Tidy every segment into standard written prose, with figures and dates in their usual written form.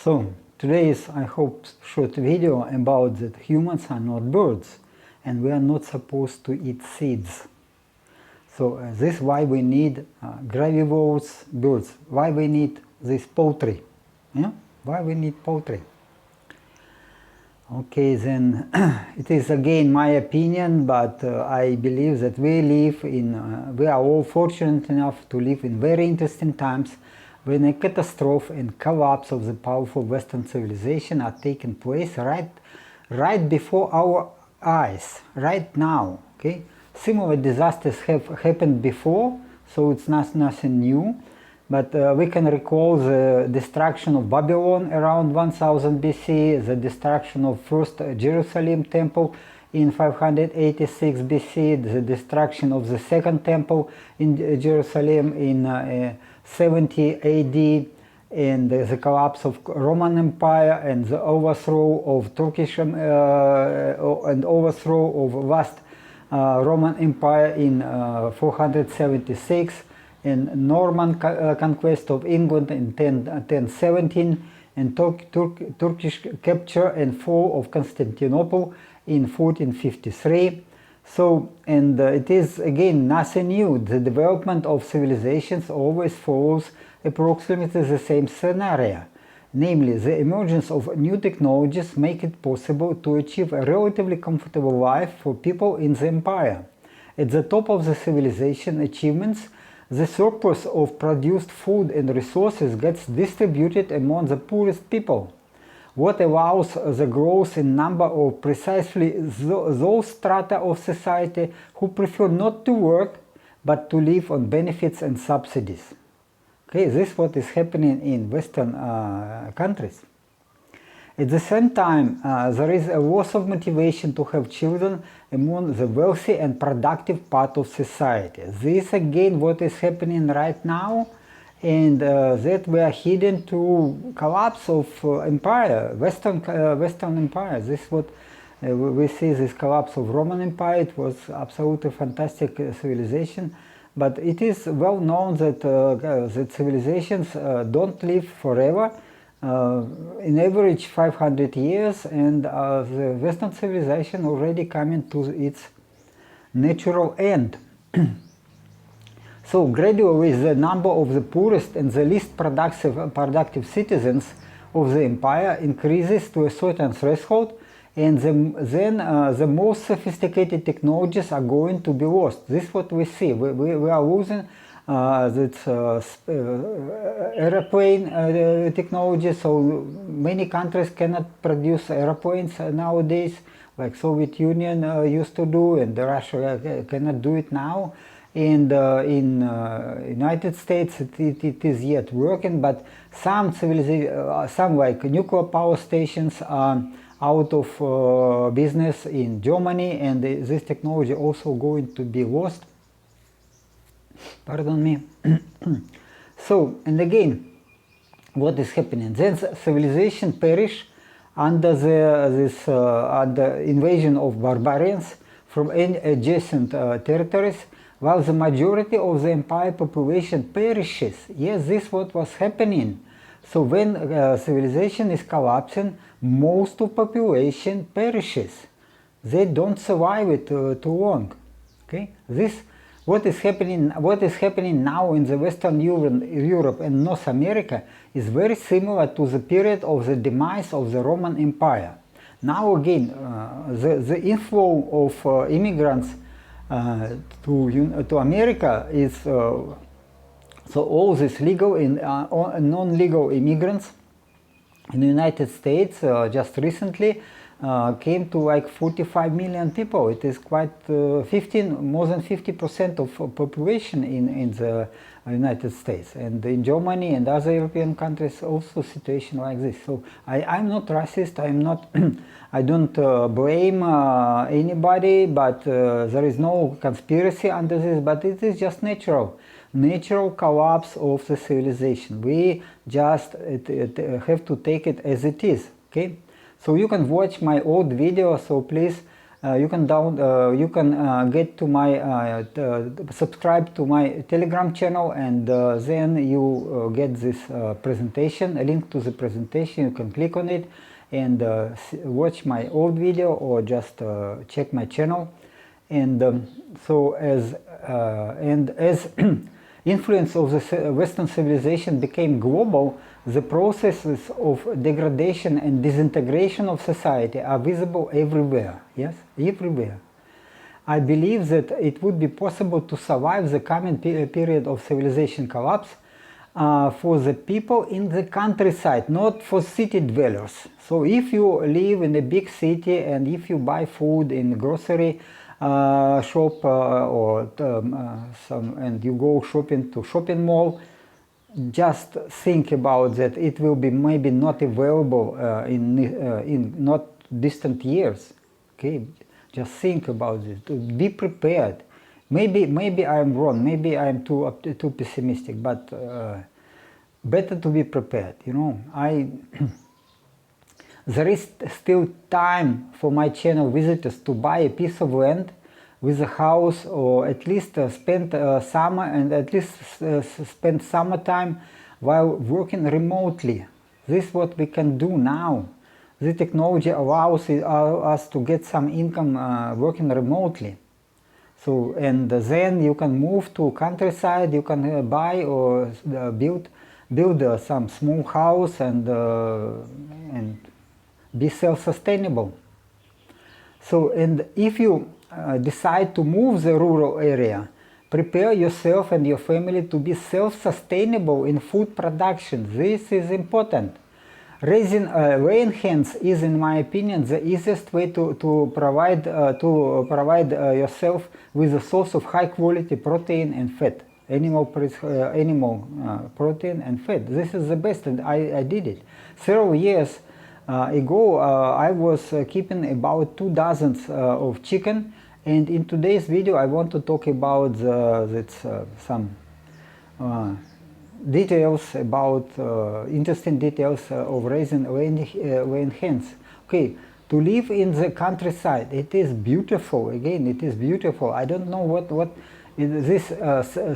So today is, I hope, short video about that humans are not birds and we are not supposed to eat seeds. So this is why we need gravivorous birds, why we need this poultry. Yeah? Why we need poultry. Okay, then it is again my opinion, but I believe that we are all fortunate enough to live in very interesting times when a catastrophe and collapse of the powerful Western civilization are taking place right before our eyes, right now. Okay, similar disasters have happened before, so it's nothing new. But we can recall the destruction of Babylon around 1000 BC, the destruction of first Jerusalem temple in 586 BC, the destruction of the second temple in Jerusalem in 70 AD, and the collapse of Roman Empire and the overthrow of Turkish and overthrow of vast Roman Empire in 476. And Norman conquest of England in 1017, and Turkish capture and fall of Constantinople in 1453. So, and it is again nothing new. The development of civilizations always follows approximately the same scenario. Namely, the emergence of new technologies make it possible to achieve a relatively comfortable life for people in the empire. At the top of the civilization achievements, the surplus of produced food and resources gets distributed among the poorest people, what allows the growth in number of precisely those strata of society who prefer not to work but to live on benefits and subsidies. Okay, this is what is happening in Western countries. At the same time, there is a loss of motivation to have children among the wealthy and productive part of society. This again what is happening right now, and that we are heading to collapse of empire, Western empire. This is what we see, this collapse of Roman Empire. It was absolutely fantastic civilization, but it is well known that, that civilizations don't live forever. In average 500 years, and the Western civilization already coming to its natural end. So gradually the number of the poorest and the least productive citizens of the empire increases to a certain threshold, and then the most sophisticated technologies are going to be lost. This is what we see. We are losing airplane technology, so many countries cannot produce airplanes nowadays, like Soviet Union used to do, and Russia cannot do it now. And in United States it is yet working, but some like nuclear power stations are out of business in Germany, and this technology also going to be lost. Pardon me. So, and again, what is happening? Then civilization perish under under invasion of barbarians from adjacent territories, while the majority of the empire population perishes. Yes, this is what was happening. So when civilization is collapsing, most of population perishes. They don't survive it too long. Okay, this. What is happening now in the Western Europe and North America is very similar to the period of the demise of the Roman Empire. Now again, the inflow of immigrants to America is so all these legal and non-legal immigrants in the United States just recently came to like 45 million people. It is quite more than 50% of population in the United States, and in Germany and other European countries also situation like this. So I'm not racist. I'm not. I don't blame anybody, but there is no conspiracy under this. But it is just natural collapse of the civilization. We just have to take it as it is. Okay. So you can watch my old video, so please you can get to my subscribe to my Telegram channel, and then you get this presentation, a link to the presentation. You can click on it and watch my old video, or just check my channel. And so as influence of the Western civilization became global, the processes of degradation and disintegration of society are visible everywhere. Yes, everywhere. I believe that it would be possible to survive the coming period of civilization collapse for the people in the countryside, not for city dwellers. So if you live in a big city and if you buy food in grocery shop and you go shopping to shopping mall, just think about that. It will be maybe not available in not distant years. Okay, just think about it. Be prepared. Maybe I'm wrong. Maybe I'm too pessimistic. But better to be prepared. You know, there is still time for my channel visitors to buy a piece of land with a house, or at least spend summer, and at least spend summertime while working remotely. This is what we can do now. The technology allows us to get some income working remotely. So, and then you can move to countryside. You can buy or build some small house and be self-sustainable. So, and if you decide to move the rural area, prepare yourself and your family to be self-sustainable in food production. This is important. Raising laying hens is, in my opinion, the easiest way to provide yourself with a source of high quality protein and fat, animal protein and fat. This is the best, and I did it. Several years ago, I was keeping about 2 dozens of chicken, and in today's video I want to talk about some details about interesting details of raising laying hens. Okay, to live in the countryside, it is beautiful. Again, it is beautiful. I don't know what this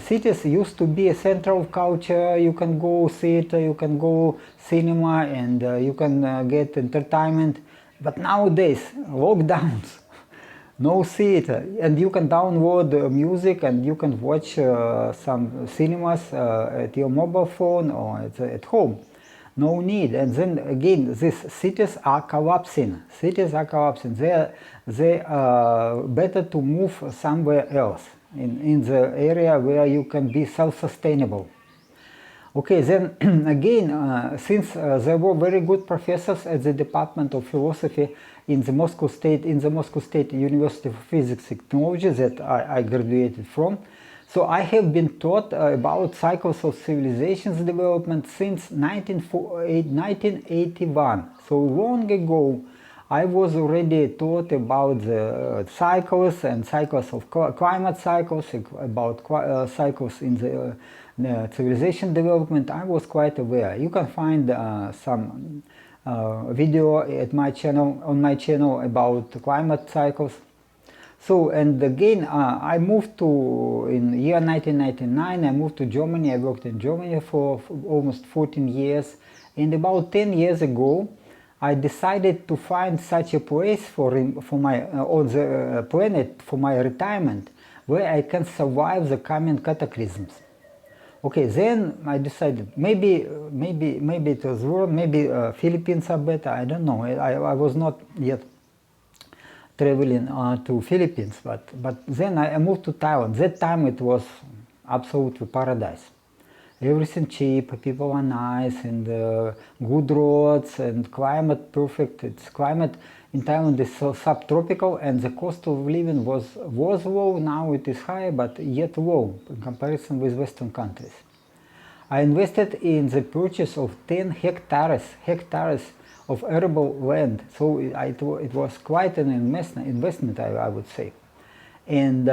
cities used to be a center of culture. You can go theater, you can go cinema, and you can get entertainment. But nowadays, lockdowns, no theater, and you can download music and you can watch some cinemas at your mobile phone or at home. No need. And then again, these cities are collapsing. Cities are collapsing. They are better to move somewhere else in the area where you can be self-sustainable. Okay, then again, since there were very good professors at the Department of Philosophy in the Moscow State University of Physics and Technology that I graduated from, so I have been taught about cycles of civilizations development since 1981. So long ago, I was already taught about the cycles and cycles of climate cycles, about cycles in the civilization development. I was quite aware. You can find some video at my channel, on my channel, about climate cycles. So, and again, I moved to, in year 1999, I moved to Germany. I worked in Germany for almost 14 years. And about 10 years ago, I decided to find such a place for my on the planet for my retirement, where I can survive the coming cataclysms. Okay, then I decided maybe it was wrong. Maybe Philippines are better. I don't know. I was not yet traveling to Philippines, but then I moved to Thailand. That time it was absolutely paradise. Everything cheap, people are nice, and good roads, and climate perfect. It's climate in Thailand is so subtropical, and the cost of living was low. Now it is high, but yet low in comparison with Western countries. I invested in the purchase of 10 hectares of arable land, so it was quite an investment, I would say. And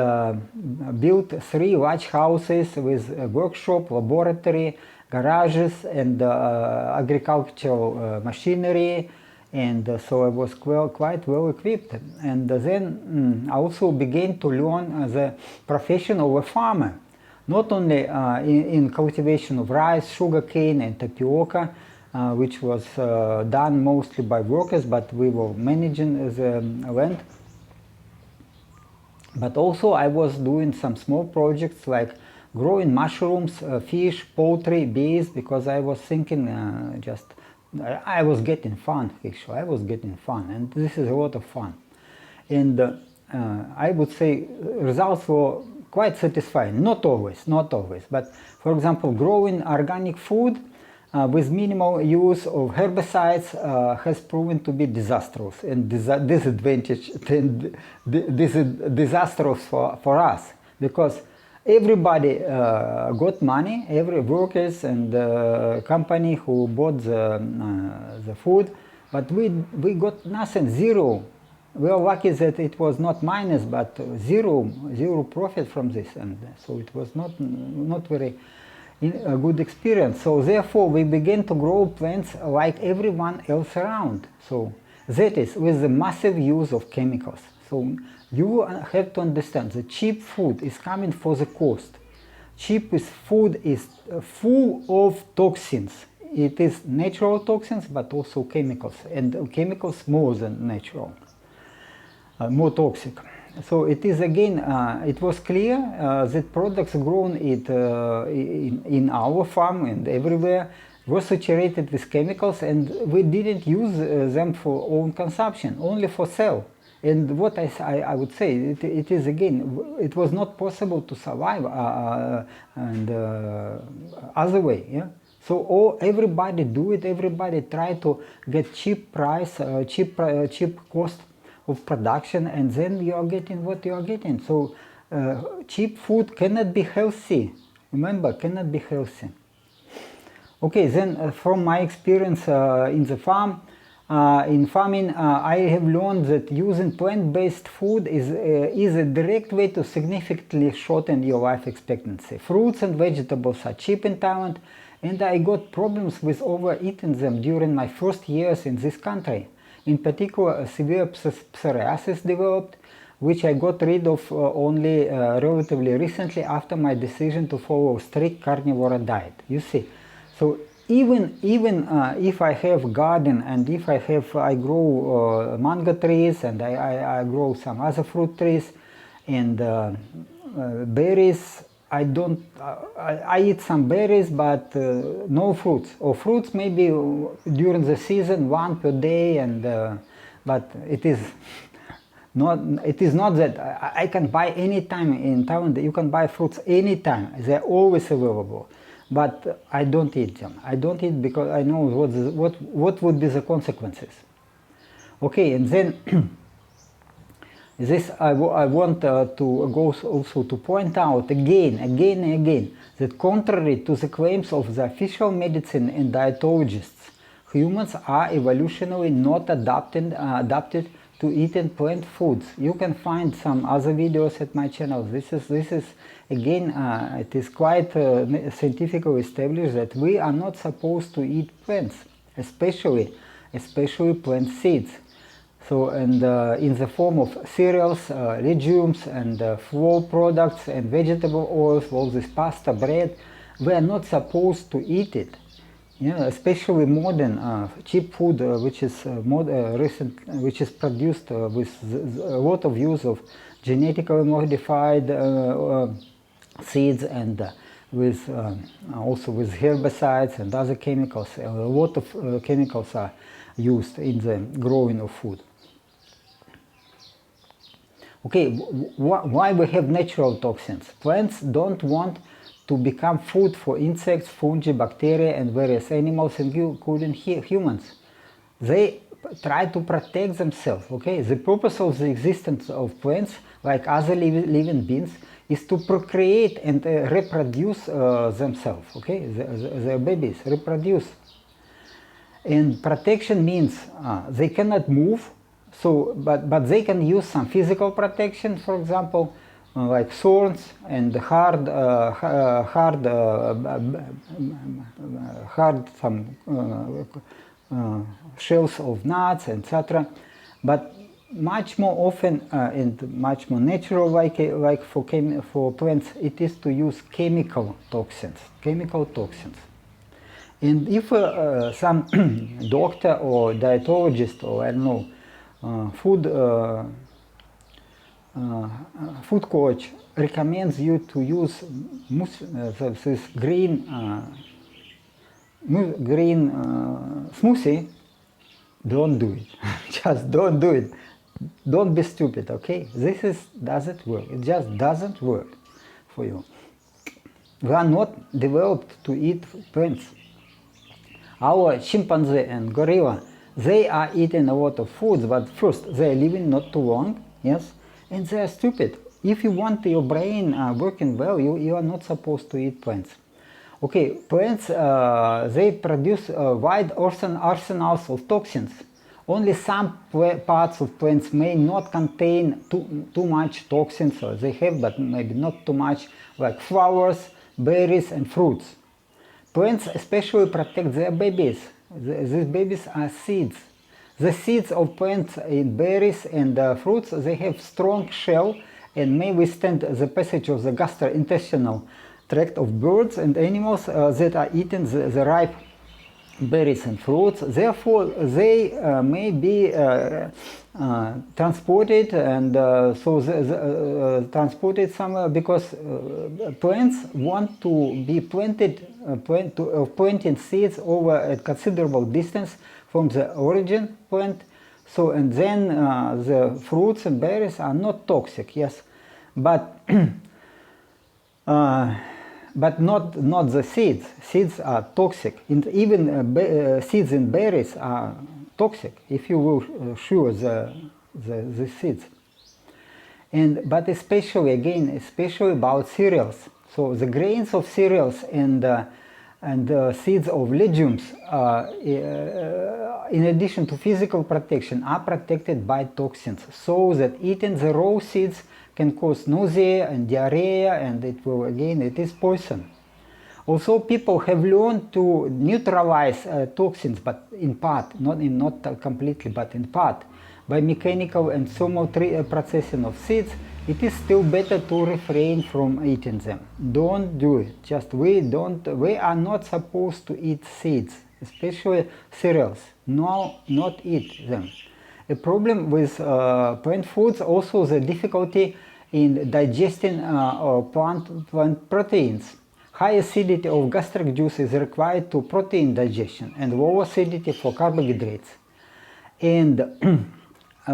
built 3 large houses with a workshop, laboratory, garages, and agricultural machinery, and so I was quite well equipped. And then I also began to learn the profession of a farmer, not only in cultivation of rice, sugarcane and tapioca, which was done mostly by workers, but we were managing the land. But also I was doing some small projects like growing mushrooms, fish, poultry, bees, because I was thinking I was getting fun, actually. I was getting fun, and this is a lot of fun. And I would say results were quite satisfying. Not always, but for example, growing organic food with minimal use of herbicides has proven to be disastrous and disadvantage. This is disastrous for us, because everybody got money, every workers and company who bought the food, but we got nothing, zero. We are lucky that it was not minus, but zero profit from this, and so it was not very a good experience. So therefore we began to grow plants like everyone else around. So that is with the massive use of chemicals. So you have to understand that cheap food is coming for the cost. Cheapest food is full of toxins. It is natural toxins, but also chemicals, and chemicals more than natural, more toxic. So it is again, it was clear that products grown in our farm and everywhere were saturated with chemicals, and we didn't use them for own consumption, only for sale. And what I would say, it is again, it was not possible to survive and other way. Yeah? So everybody do it, everybody try to get cheap price, cheap cost of production, and then you are getting what you are getting. So cheap food cannot be healthy. Remember, cannot be healthy. Okay, then from my experience in the farm, in farming, I have learned that using plant-based food is a direct way to significantly shorten your life expectancy. Fruits and vegetables are cheap in Thailand, and I got problems with overeating them during my first years in this country. In particular, a severe psoriasis developed, which I got rid of only relatively recently after my decision to follow a strict carnivore diet. You see, so even if I have garden, and if I grow mango trees, and I grow some other fruit trees and berries, I eat some berries, but no fruits. Or fruits maybe during the season, one per day, and but it is not that I can buy anytime in Thailand. You can buy fruits anytime; they're always available. But I don't eat them. I don't eat because I know what would be the consequences. Okay, and then. This I want to go also to point out again and again that contrary to the claims of the official medicine and dietologists, humans are evolutionarily not adapted to eating plant foods. You can find some other videos at my channel. This is again, it is quite scientifically established that we are not supposed to eat plants, especially plant seeds. So, and in the form of cereals, legumes, and flour products, and vegetable oils, all this pasta, bread, we are not supposed to eat it. Yeah, especially modern cheap food, which is which is produced with a lot of use of genetically modified seeds, and with also with herbicides and other chemicals. A lot of chemicals are used in the growing of food. Okay, why we have natural toxins? Plants don't want to become food for insects, fungi, bacteria, and various animals, including humans. They try to protect themselves. Okay, the purpose of the existence of plants, like other living beings, is to procreate and reproduce themselves. Okay, their babies reproduce. And protection means they cannot move. So, but they can use some physical protection, for example, like thorns and hard some shells of nuts, etc. But much more often and much more natural, like for plants, it is to use chemical toxins. And if some doctor or dietologist or I don't know food coach recommends you to use this green smoothie, don't do it. Just don't do it. Don't be stupid, okay? Doesn't work. It just doesn't work for you. We are not developed to eat plants. Our chimpanzee and gorilla, they are eating a lot of foods, but first, they are living not too long, yes? And they are stupid. If you want your brain working well, you are not supposed to eat plants. Okay, plants, they produce wide arsenals of toxins. Only some parts of plants may not contain too much toxins, or they have, but maybe not too much, like flowers, berries, and fruits. Plants especially protect their babies. These babies are seeds. The seeds of plants in berries and fruits, they have strong shell and may withstand the passage of the gastrointestinal tract of birds and animals that are eating the ripe berries and fruits. Therefore, they may be transported and transported somewhere because plants want to be planting seeds over a considerable distance from the origin plant. So, and then the fruits and berries are not toxic, yes, but not the seeds. Seeds are toxic. And even seeds in berries are toxic if you will chew the seeds. But especially about cereals. So the grains of cereals and seeds of legumes, in addition to physical protection, are protected by toxins. So that eating the raw seeds can cause nausea and diarrhea, and it is poison. Also, people have learned to neutralize toxins, but in part, not completely, but in part, by mechanical and thermal processing of seeds. It is still better to refrain from eating them. Don't do it. We are not supposed to eat seeds, especially cereals. No, not eat them. A problem with plant foods also the difficulty in digesting plant proteins. High acidity of gastric juice is required to protein digestion and low acidity for carbohydrates. And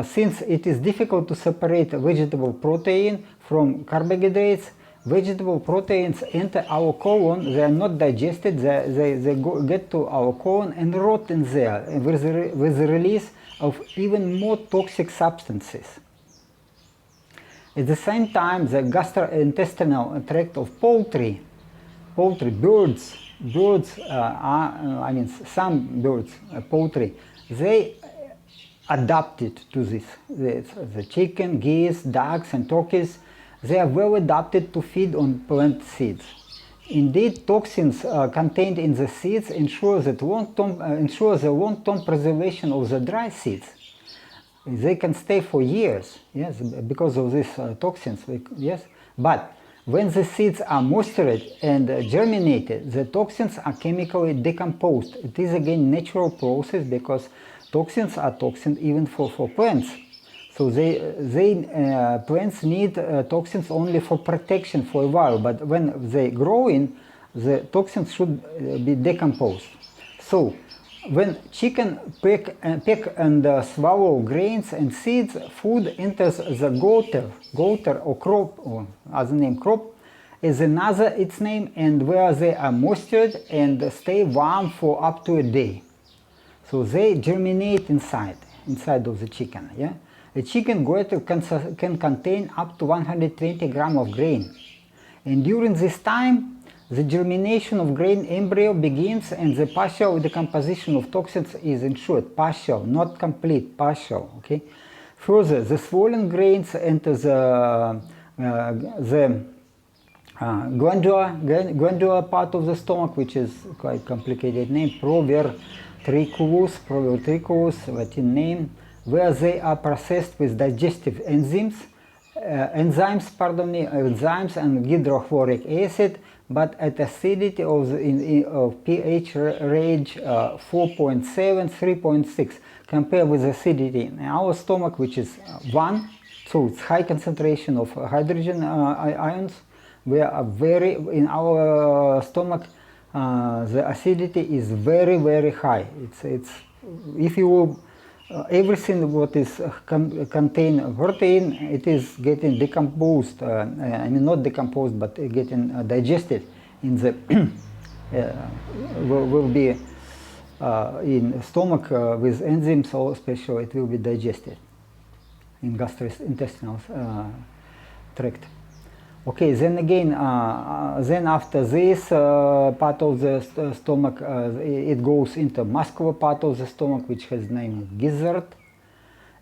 since it is difficult to separate vegetable protein from carbohydrates, vegetable proteins enter our colon, they are not digested, they get to our colon and rot in there with the release of even more toxic substances. At the same time, the gastrointestinal tract of poultry, birds, some birds, poultry, they adapted to this. The chicken, geese, ducks, and turkeys, they are well adapted to feed on plant seeds. Indeed, toxins contained in the seeds ensure the long-term preservation of the dry seeds. They can stay for years, yes, because of these toxins, yes. But when the seeds are moisturized and germinated, the toxins are chemically decomposed. It is again natural process because toxins are toxins even for plants. So plants need toxins only for protection for a while, but when they grow in, the toxins should be decomposed. So when chicken peck and swallow grains and seeds, food enters the goiter or crop, or other name crop, is another its name, and where they are moisturized and stay warm for up to a day. So they germinate inside of the chicken. Yeah, a chicken goiter can contain up to 120 grams of grain, and during this time, the germination of grain embryo begins, and the partial decomposition of toxins is ensured. Partial, not complete. Partial. Okay. Further, the swollen grains enter the glandular part of the stomach, which is quite complicated name, proteotrichous, Latin name, where they are processed with digestive enzymes and hydrochloric acid, but at acidity of pH range 4.7, 3.6, compared with acidity in our stomach, which is 1, so it's high concentration of hydrogen ions. We are in our stomach, the acidity is very, very high. It's if you everything what is contain protein, it is getting decomposed. I mean, not decomposed, but getting digested in the will be in stomach with enzymes, or especially it will be digested in gastrointestinal tract. Okay, then again, then after this part of the stomach, it goes into muscular part of the stomach, which has name gizzard,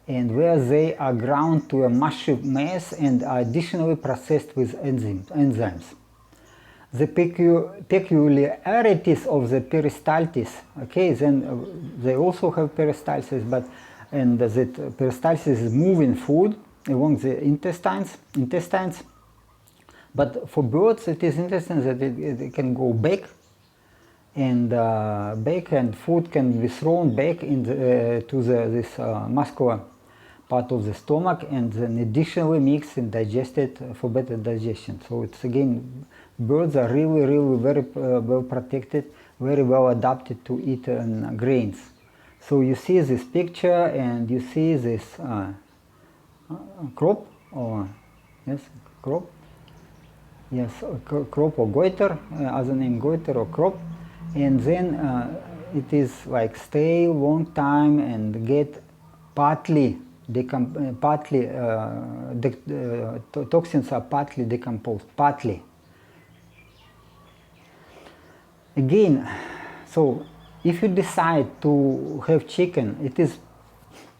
and where they are ground to a mushy mass and are additionally processed with enzymes. The peculiarities of the peristaltis, okay, then they also have peristalsis, but and that peristalsis is moving food along the intestines. But for birds, it is interesting that it can go back, and food can be thrown back in to this muscular part of the stomach, and then additionally mixed and digested for better digestion. So it's again, birds are really very well protected, very well adapted to eat grains. So you see this picture, and you see this crop, or yes, crop. Yes, crop or goiter, other name goiter or crop, and then it is like stay long time and get toxins are partly decomposed, partly. Again, so if you decide to have chicken, it is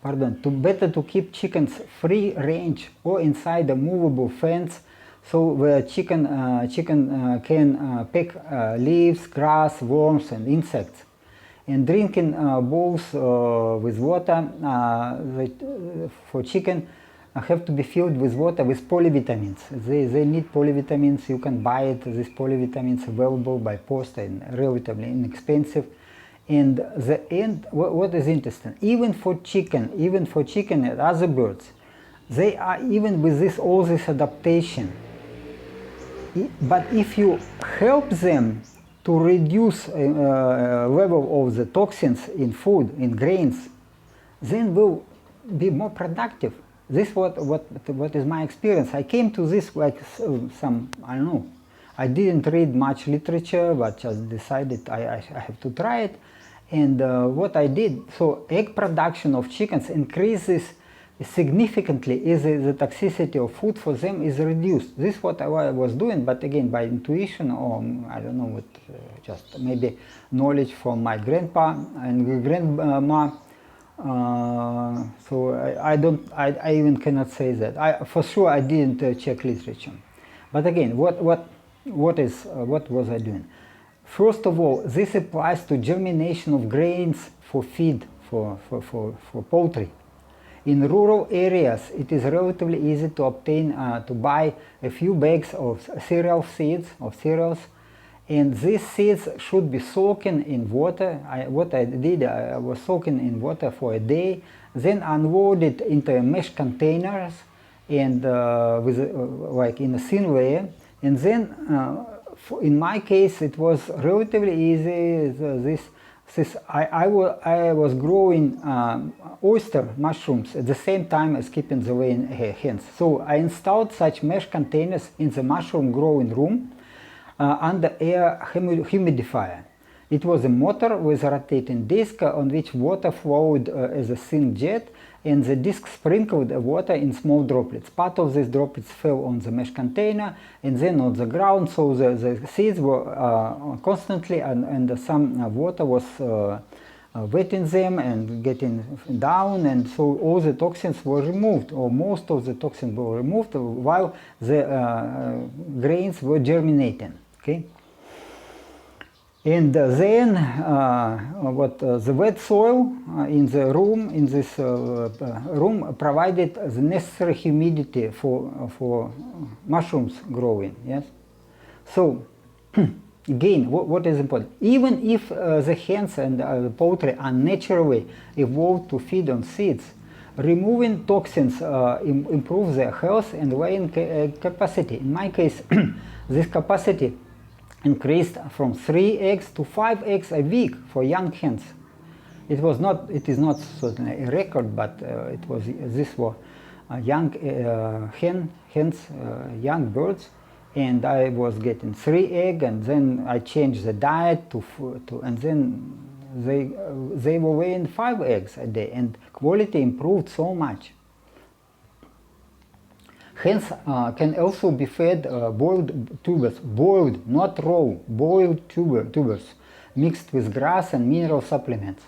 better to keep chickens free range or inside a movable fence, so where chicken can pick leaves, grass, worms, and insects. And drinking bowls with water for chicken have to be filled with water with polyvitamins. They need polyvitamins. You can buy it. These polyvitamins available by post and relatively inexpensive. And what is interesting, even for chicken and other birds, they are even with all this adaptation. But if you help them to reduce level of the toxins in food, in grains, then will be more productive. This what is my experience. I came to this like some, I don't know, I didn't read much literature, but just decided I have to try it. And what I did, so egg production of chickens increases significantly, is the toxicity of food for them is reduced. This is what I was doing, but again by intuition, or I don't know, with just maybe knowledge from my grandpa and grandma. So I even cannot say that. For sure I didn't check literature. But again, what was I doing? First of all, this applies to germination of grains for feed for poultry. In rural areas, it is relatively easy to obtain, to buy a few bags of cereals, and these seeds should be soaking in water. What I did, I was soaking in water for a day, then unloaded into mesh containers, and like in a thin layer, and then in my case it was relatively easy. I was growing oyster mushrooms at the same time as keeping the laying hens. So I installed such mesh containers in the mushroom growing room under air humidifier. It was a motor with a rotating disc on which water flowed as a thin jet, and the disc sprinkled water in small droplets. Part of these droplets fell on the mesh container and then on the ground, so the seeds were constantly, and some water was wetting them and getting down, and so all the toxins were removed, or most of the toxins were removed while the grains were germinating. Okay. And then the wet soil in the room, in this room, provided the necessary humidity for mushrooms growing. Yes. So again, what is important? Even if the hens and the poultry are naturally evolved to feed on seeds, removing toxins improves their health and laying capacity. In my case, this capacity increased from 3 eggs to 5 eggs a week for young hens. It is not certainly a record, but this was young hens, young birds, and I was getting 3 eggs, and then I changed the diet and then they were weighing 5 eggs a day, and quality improved so much. Hens can also be fed boiled tubers, boiled, not raw, boiled tubers, mixed with grass and mineral supplements.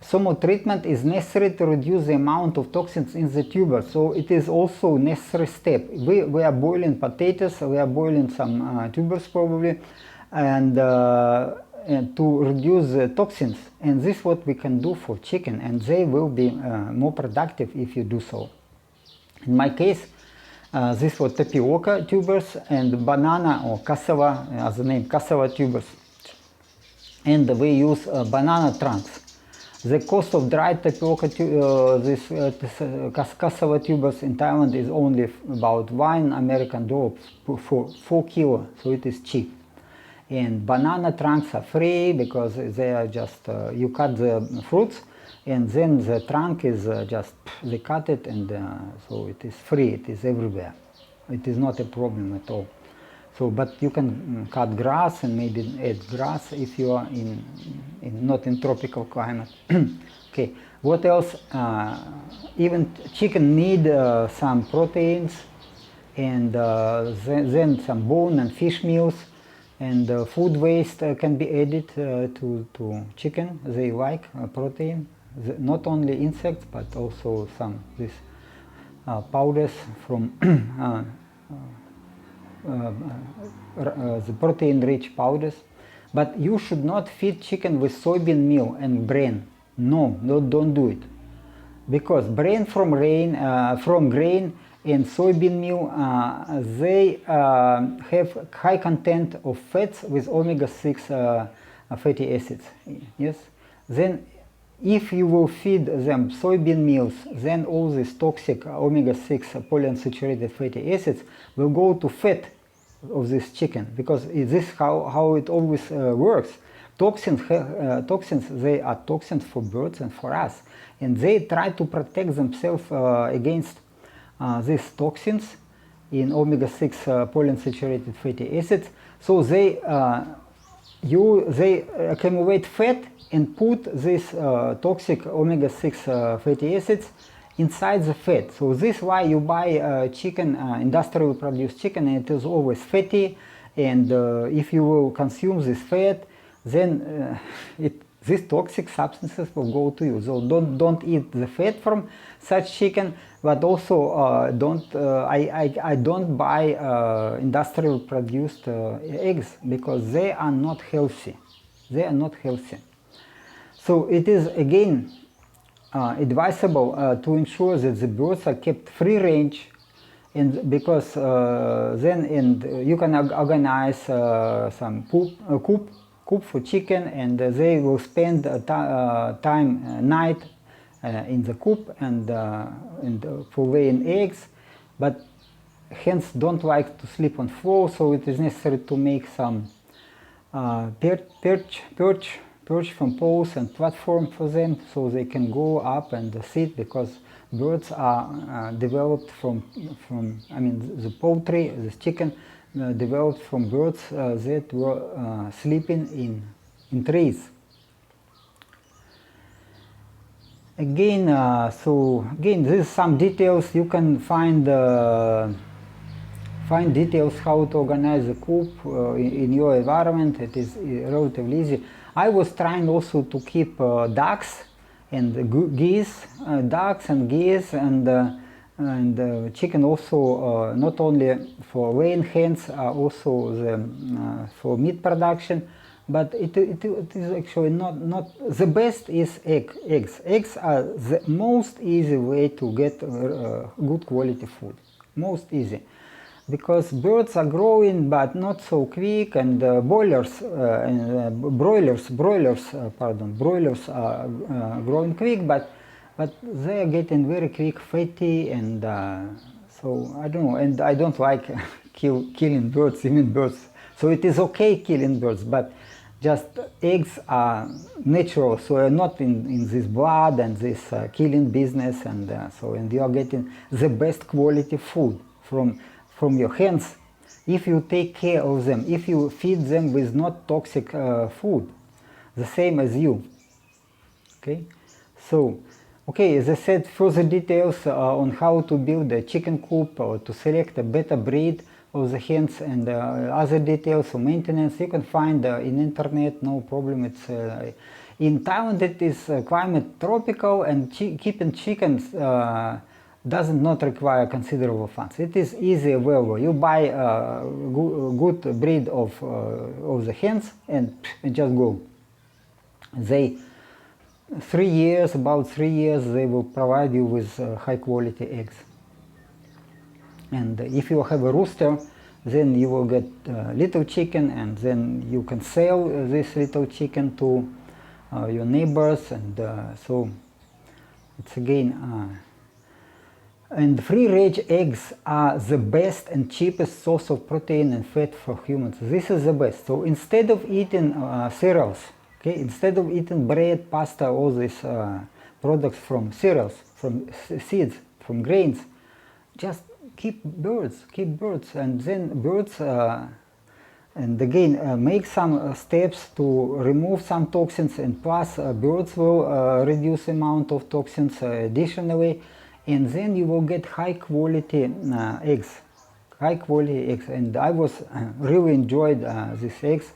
Some treatment is necessary to reduce the amount of toxins in the tubers, so it is also a necessary step. We are boiling potatoes, we are boiling some tubers probably, and to reduce the toxins. And this is what we can do for chicken, and they will be more productive if you do so. In my case, this was tapioca tubers and banana or cassava, as the name, cassava tubers. And we use banana trunks. The cost of dried tapioca, cassava tubers in Thailand is only about $1 American for 4 kilos, so it is cheap. And banana trunks are free because they are just, you cut the fruits, and then the trunk is just, they cut it, and so it is free, it is everywhere. It is not a problem at all. So, but you can cut grass and maybe add grass if you are not in tropical climate. Okay, what else? Even chicken need some proteins, and then some bone and fish meals, and food waste can be added to chicken. They like protein. Not only insects, but also some these powders from the protein-rich powders. But you should not feed chicken with soybean meal and bran. No, don't do it, because bran from grain and soybean meal they have high content of fats with omega-6 fatty acids. Yes, then if you will feed them soybean meals, then all these toxic omega-6 polyunsaturated fatty acids will go to fat of this chicken, because this is how it always works. Toxins, they are toxins for birds and for us, and they try to protect themselves against these toxins in omega-6 polyunsaturated fatty acids. So they accumulate fat and put these toxic omega-6 fatty acids inside the fat. So this is why you buy chicken, industrially produced chicken, and it is always fatty, and if you will consume this fat, then these toxic substances will go to you. So don't eat the fat from such chicken, but also I don't buy industrially produced eggs, because they are not healthy. They are not healthy. So it is again advisable to ensure that the birds are kept free range, and because then you can organize some coop for chicken, and they will spend time night in the coop and for laying eggs. But hens don't like to sleep on floor, so it is necessary to make some perch from poles and platform for them, so they can go up and sit, because birds are developed from the poultry, this chicken developed from birds that were sleeping in trees. Again, this is some details. You can find details how to organize the coop in your environment. It is relatively easy. I was trying also to keep ducks and geese, and chicken also, not only for laying hens, also for meat production. but it is actually not the best is eggs. Eggs are the most easy way to get good quality food, most easy, because birds are growing but not so quick, and broilers are growing quick, but they are getting very quick fatty, and so I don't know, and I don't like killing birds, even birds. So it is okay killing birds, but just eggs are natural, so you're not in this blood and this killing business, and and you are getting the best quality food from your hands if you take care of them, if you feed them with not toxic food, the same as you. Okay, so okay, as I said, further details on how to build a chicken coop or to select a better breed of the hens, and other details of maintenance you can find in internet, no problem. It's in Thailand it is climate tropical, and keeping chickens does not require considerable funds. It is easy available. You buy a good breed of the hens and just go. They about 3 years they will provide you with high quality eggs. And if you have a rooster, then you will get little chicken, and then you can sell this little chicken to your neighbors, and so it's again and free-range eggs are the best and cheapest source of protein and fat for humans. This is the best. So instead of eating cereals, okay, instead of eating bread, pasta, all these products from cereals, from seeds, from grains, just keep birds, and then birds, and again make some steps to remove some toxins, and plus birds will reduce the amount of toxins additionally, and then you will get high quality eggs, and I was really enjoyed these eggs.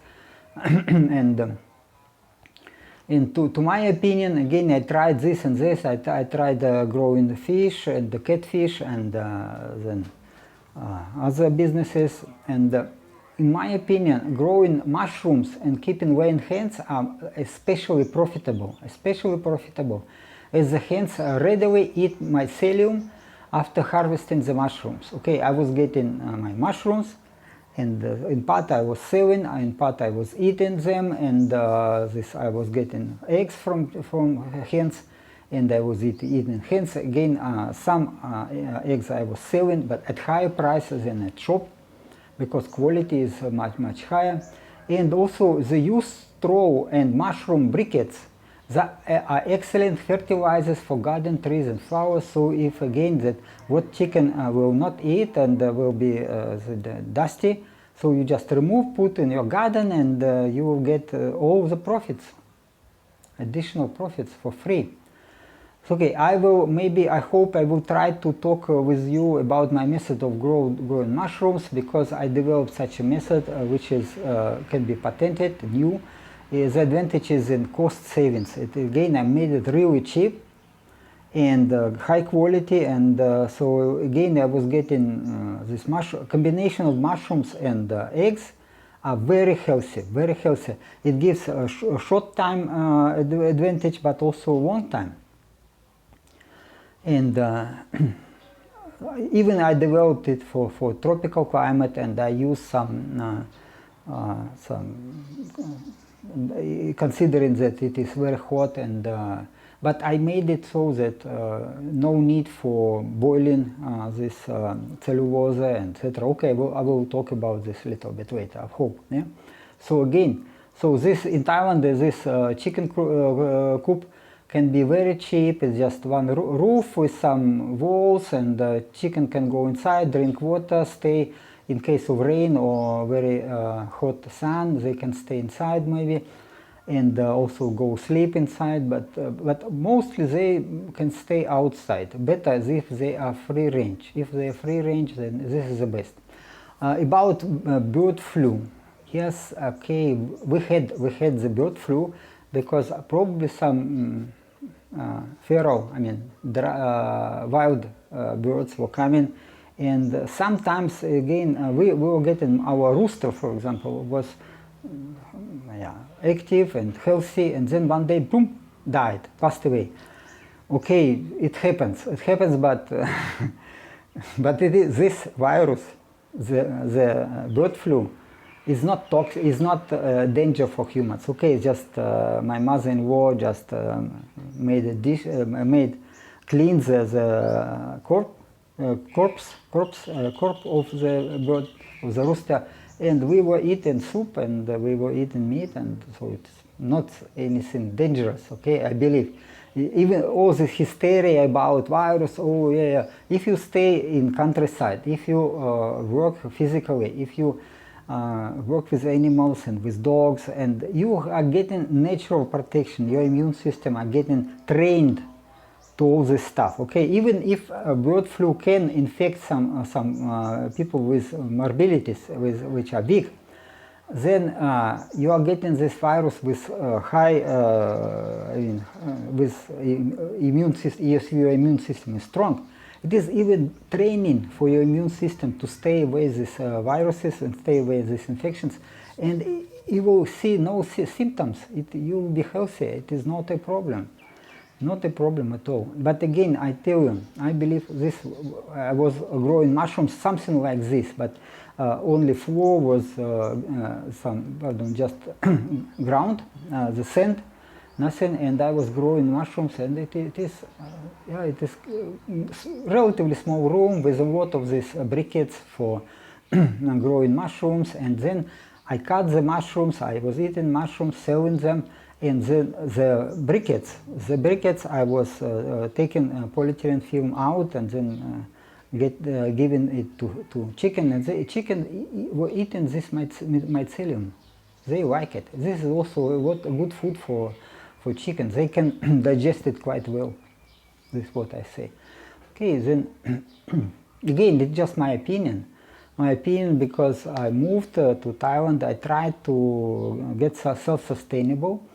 And to my opinion, again, I tried this and this. I tried growing the fish and the catfish, and then other businesses. And in my opinion, growing mushrooms and keeping laying hens are especially profitable. As the hens readily eat mycelium after harvesting the mushrooms. Okay, I was getting my mushrooms, and in part I was selling, in part I was eating them, and I was getting eggs from hens, and I was eating hens. Again, some eggs I was selling, but at higher prices than at shop, because quality is much higher. And also the used straw and mushroom briquettes that are excellent fertilizers for garden trees and flowers. So if again that what chicken will not eat and will be dusty, so you just remove, put in your garden, and you will get all the profits, additional profits for free. So okay, I hope I will try to talk with you about my method of growing mushrooms, because I developed such a method which is can be patented, new. The advantage is in cost savings. Again, I made it really cheap and high quality, and so again I was getting this combination of mushrooms and eggs are very healthy. It gives a short time advantage, but also long time. And even I developed it for tropical climate, and I used some considering that it is very hot, and but I made it so that no need for boiling this cellulose and etc. Okay, I will talk about this a little bit later, I hope. Yeah? So again, this in Thailand, this chicken coop can be very cheap. It's just one roof with some walls, and chicken can go inside, drink water, stay. In case of rain or very hot sun, they can stay inside maybe, and also go sleep inside, but mostly they can stay outside. Better if they are free range. If they are free range, then this is the best. About bird flu, yes, okay, we had the bird flu because probably some feral, wild birds were coming. And sometimes again we were getting our rooster, for example, was active and healthy, and then one day, boom, died, passed away. Okay, it happens, but but it is this virus, the bird flu, is not toxic, is not danger for humans. Okay, just my mother-in-law just made a dish, cleaned the corpse of the bird, of the rooster, and we were eating soup and we were eating meat, and so it's not anything dangerous. Okay, I believe. Even all this hysteria about virus, oh yeah, if you stay in countryside, if you work physically, if you work with animals and with dogs, and you are getting natural protection, your immune system are getting trained to all this stuff. Okay, even if bird flu can infect some people with morbidities, which are big, then you are getting this virus with high, with immune system. If your immune system is strong, it is even training for your immune system to stay away these viruses and stay away these infections, and you will see no symptoms. You will be healthy. It is not a problem. Not a problem at all. But again, I tell you, I believe this, I was growing mushrooms, something like this, but only floor was just ground, the sand, nothing, and I was growing mushrooms, and it is relatively small room with a lot of these briquettes for growing mushrooms, and then I cut the mushrooms, I was eating mushrooms, selling them, and the briquettes I was taking polyethylene film out and then giving it to chicken, and the chicken were eating this mycelium. They like it. This is also a good food for chicken. They can digest it quite well. This is what I say. Okay, then again, it's just my opinion. My opinion, because I moved to Thailand, I tried to get self-sustainable.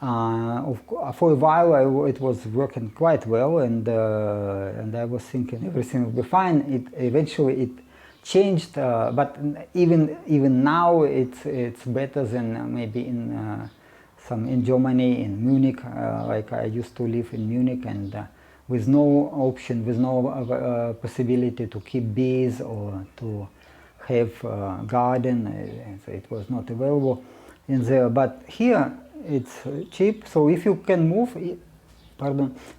For a while it was working quite well, and I was thinking everything will be fine. Eventually it changed, but even now it's better than maybe in Germany, in Munich, like I used to live in Munich, and with no option, with no possibility to keep bees or to have a garden. It was not available in there, but here it's cheap. So if you can move,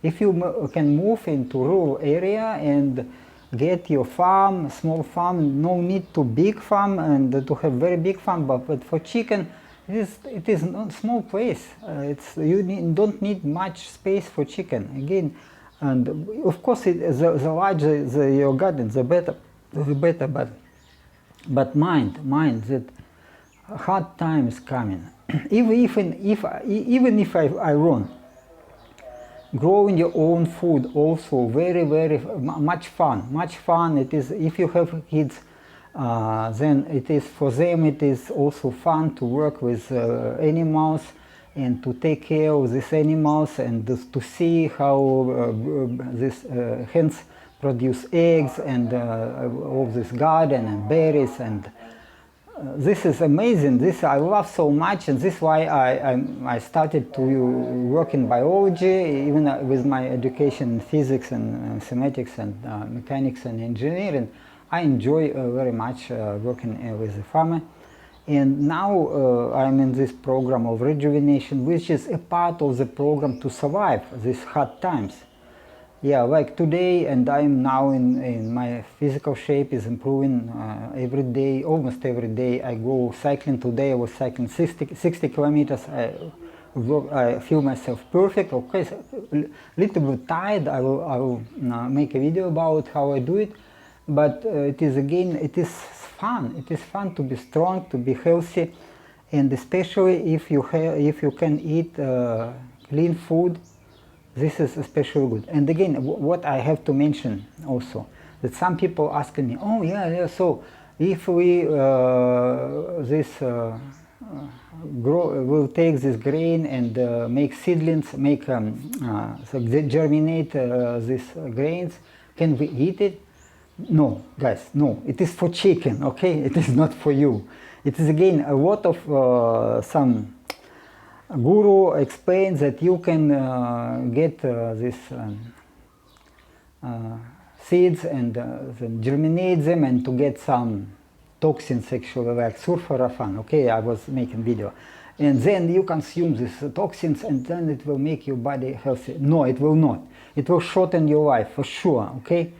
if you can move into rural area and get your farm, small farm, no need to big farm and to have very big farm, but for chicken, it is not small place. Don't need much space for chicken again, and of course the larger your garden, the better. But mind that hard time is coming. Even if I run, growing your own food also very much fun. It is, if you have kids, then it is for them, it is also fun to work with animals and to take care of these animals, and to see how these hens produce eggs, and all this garden and berries, and this is amazing. This I love so much, and this is why I started to work in biology, even with my education in physics and mathematics and mechanics and engineering. I enjoy very much working with the farmer, and now I'm in this program of rejuvenation, which is a part of the program to survive these hard times. Yeah, like today, and I'm now in my physical shape is improving every day, almost every day. I go cycling. Today I was cycling 60 kilometers. I feel myself perfect. Okay, a little bit tired. I will make a video about how I do it. But it is fun. It is fun to be strong, to be healthy, and especially if you can eat clean food. This is especially good. And again, what I have to mention also, that some people asking me, oh yeah, so if we will take this grain and make seedlings, so germinate these grains, can we eat it? No, guys, no. It is for chicken, okay? It is not for you. It is again a lot of some guru explains that you can get this seeds and then germinate them and to get some toxins actually like sulforaphane. Okay, I was making video. And then you consume these toxins and then it will make your body healthy. No, it will not. It will shorten your life for sure, okay?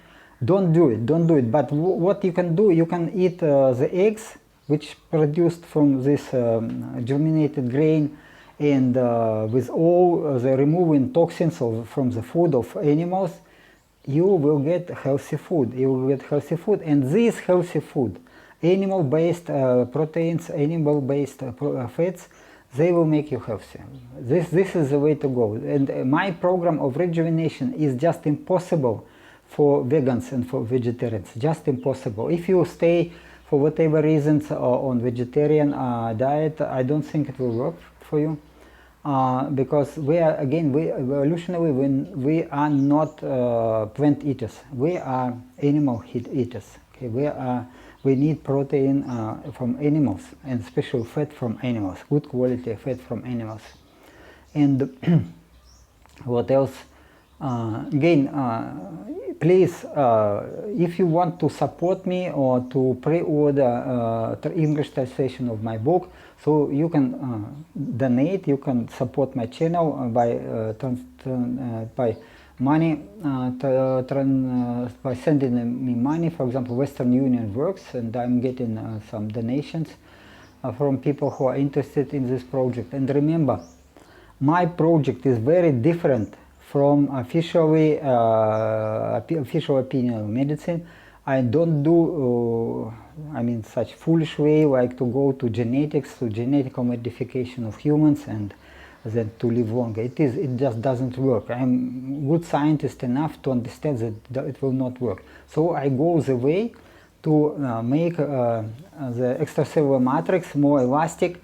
Don't do it, don't do it. But what you can do, you can eat the eggs which produced from this germinated grain, and with all the removing toxins from the food of animals, you will get healthy food. You will get healthy food, and this healthy food, animal-based proteins, animal-based fats, they will make you healthy. This is the way to go. And my program of rejuvenation is just impossible for vegans and for vegetarians. Just impossible. If you stay for whatever reasons on vegetarian diet, I don't think it will work for you. Because we are, again, evolutionarily, we are not plant eaters. We are animal eaters. Okay? We need protein from animals, and especially fat from animals, good quality fat from animals. And what else? Again, please, if you want to support me or to pre-order the English translation of my book, so you can donate, you can support my channel by money, by sending me money. For example, Western Union works, and I'm getting some donations from people who are interested in this project. And remember, my project is very different from official opinion of medicine. I don't do, such foolish way like to go to genetics, to genetic modification of humans and then to live longer. It just doesn't work. I'm good scientist enough to understand that it will not work. So I go the way to make the extracellular matrix more elastic,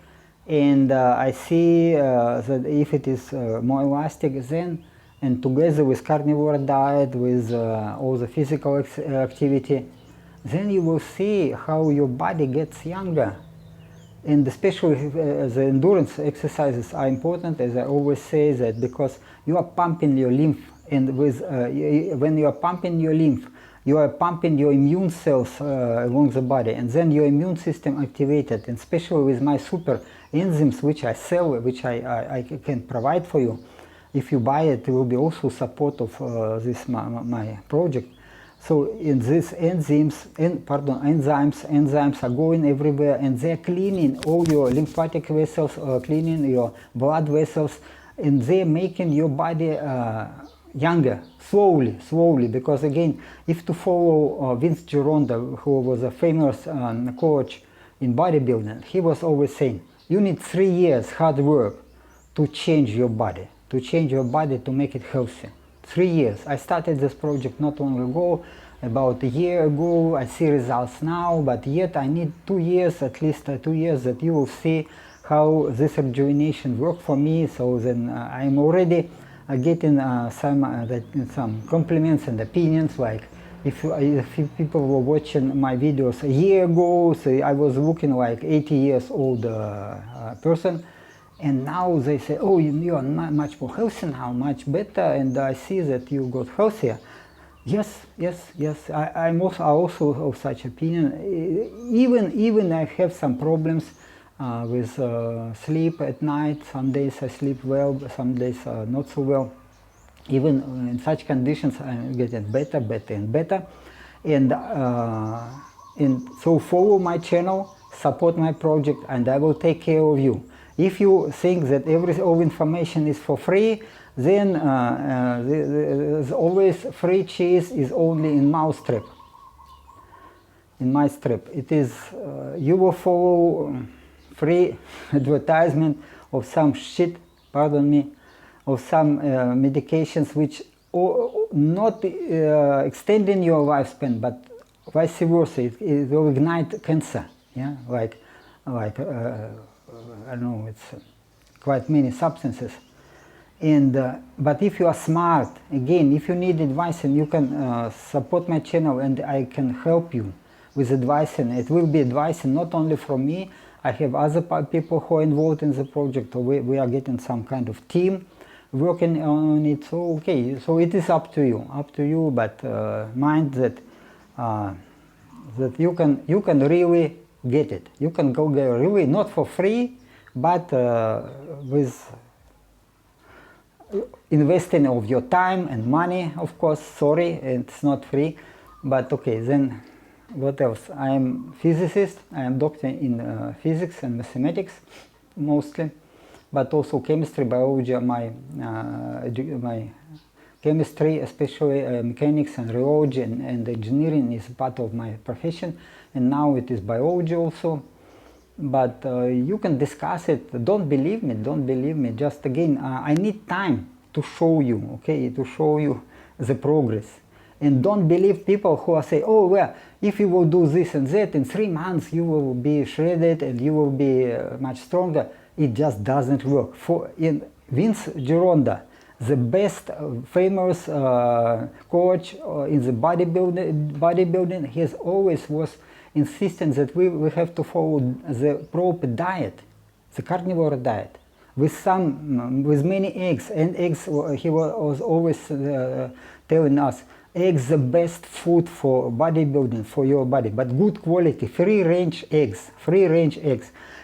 and I see that if it is more elastic, then, and together with carnivore diet, with all the physical activity, then you will see how your body gets younger. And especially the endurance exercises are important, as I always say, that because you are pumping your lymph, and when you are pumping your lymph, you are pumping your immune cells along the body, and then your immune system activated, and especially with my super enzymes which I sell, which I can provide for you. If you buy it, it will be also support of this my project. So in these enzymes are going everywhere, and they're cleaning all your lymphatic vessels, cleaning your blood vessels, and they're making your body younger, slowly. Because again, if to follow Vince Gironda, who was a famous coach in bodybuilding, he was always saying, you need 3 years hard work to change your body, to make it healthy. 3 years. I started this project not long ago, about a year ago. I see results now, but yet I need 2 years, at least 2 years, that you will see how this rejuvenation worked for me. So then I'm already getting some compliments and opinions, like if people were watching my videos a year ago, so I was looking like 80 years old person. And now they say, oh, you are much more healthy now, much better, and I see that you got healthier. Yes. I'm also of such opinion. Even I have some problems with sleep at night. Some days I sleep well, some days not so well. Even in such conditions, I'm getting better and better. And so follow my channel, support my project, and I will take care of you. If you think that all information is for free, then there's always free cheese is only in mousetrap. In my strip, it is you will follow free advertisement of some shit, pardon me, of some medications which not extending your lifespan, but vice versa. It will ignite cancer. Yeah, like I don't know, it's quite many substances. And but if you are smart, again, if you need advice, and you can support my channel, and I can help you with advice, and it will be advice not only from me, I have other people who are involved in the project, or we are getting some kind of team working on it. So okay, so it is up to you, but mind that that you can really get it. You can go there really not for free, but with investing of your time and money, of course. Sorry, it's not free, but okay. Then what else? I am physicist. I am doctor in physics and mathematics mostly, but also chemistry, biology. My chemistry, especially mechanics and rheology and engineering, is part of my profession, and now it is biology also. But you can discuss it. Don't believe me. Just again, I need time to show you, okay, to show you the progress. And don't believe people who are saying, oh well, if you will do this and that, in 3 months you will be shredded and you will be much stronger. It just doesn't work. In Vince Gironda, the best famous coach in the bodybuilding, he has always was insistent that we have to follow the proper diet, the carnivore diet, with many eggs. And eggs, he was always telling us, eggs the best food for bodybuilding, for your body, but good quality, free-range eggs.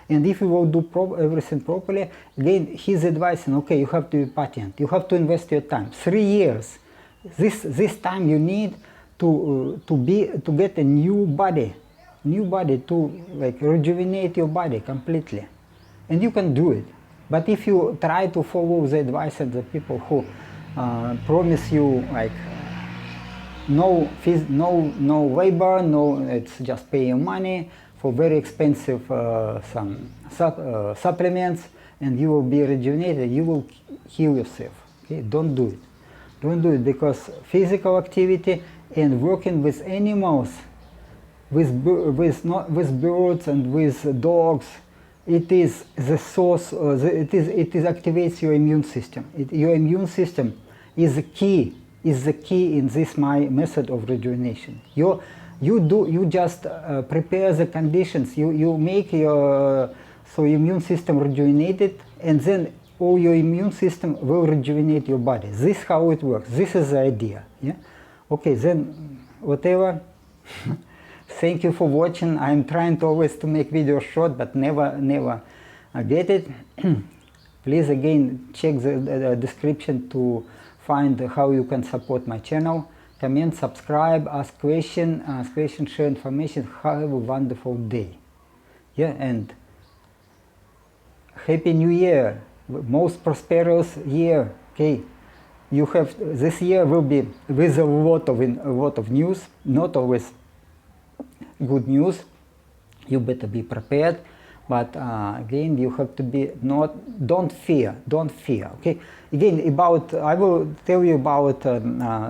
And if you will do everything properly, again, he's advising, okay, you have to be patient, you have to invest your time, 3 years. This time you need to get a new body, to like rejuvenate your body completely, and you can do it. But if you try to follow the advice of the people who promise you like no labor, it's just pay your money for very expensive supplements, and you will be rejuvenated, you will heal yourself. Okay, don't do it, because physical activity and working with animals, with birds and with dogs, it is the source. It activates your immune system. Your immune system is the key in this my method of rejuvenation. You just prepare the conditions. You make your immune system rejuvenated, and then all your immune system will rejuvenate your body. This is how it works. This is the idea. Yeah. Okay. Then whatever. Thank you for watching. I'm trying always to make videos short, but never get it. Please again check the description to find how you can support my channel. Comment, subscribe, ask questions, share information. Have a wonderful day. Yeah, and Happy New Year, most prosperous year. Okay, you have this year will be with a lot of news, not always good news. You better be prepared, but again, you have to be don't fear. Okay, again, I will tell you about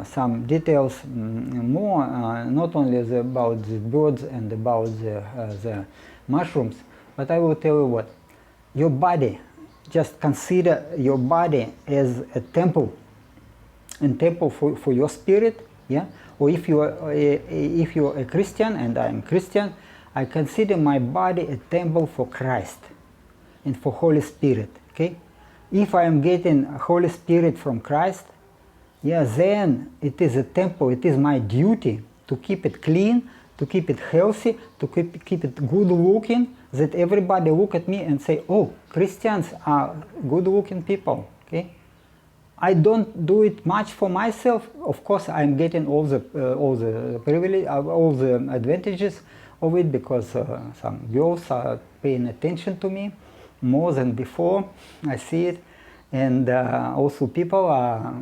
some details more, not only about the birds and about the mushrooms, but I will tell you what your body. Just consider your body as a temple, for your spirit. Yeah. Or if you are a Christian, and I am Christian, I consider my body a temple for Christ and for Holy Spirit. Okay, if I am getting Holy Spirit from Christ, yeah, then it is a temple. It is my duty to keep it clean, to keep it healthy, to keep it good looking, that everybody look at me and say, oh, Christians are good looking people. Okay. I don't do it much for myself. Of course, I'm getting all the privilege, all the advantages of it, because some girls are paying attention to me more than before. I see it, and also people are,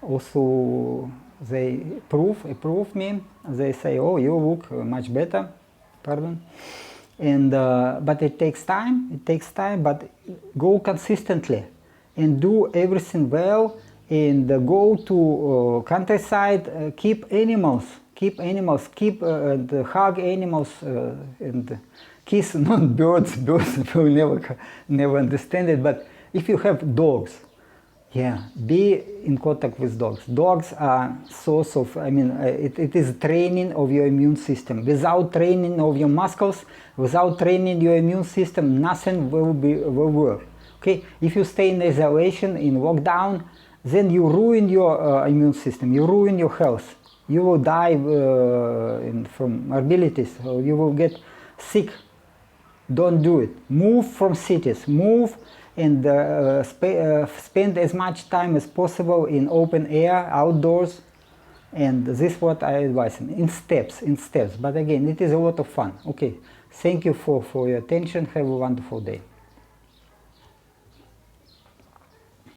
also they approve me. They say, "Oh, you look much better." Pardon. And but it takes time. But go consistently. And do everything well, and go to countryside, keep animals, and hug animals, and kiss not birds. Birds will never understand it. But if you have dogs, Yeah, be in contact with dogs. Dogs are source of, it is training of your immune system. Without training of your muscles, without training your immune system, nothing will work. Okay, if you stay in isolation, in lockdown, then you ruin your immune system, you ruin your health. You will die from morbidities, or you will get sick. Don't do it. Move from cities. Move and spend as much time as possible in open air, outdoors. And this is what I advise in steps, But again, it is a lot of fun. Okay, thank you for your attention. Have a wonderful day.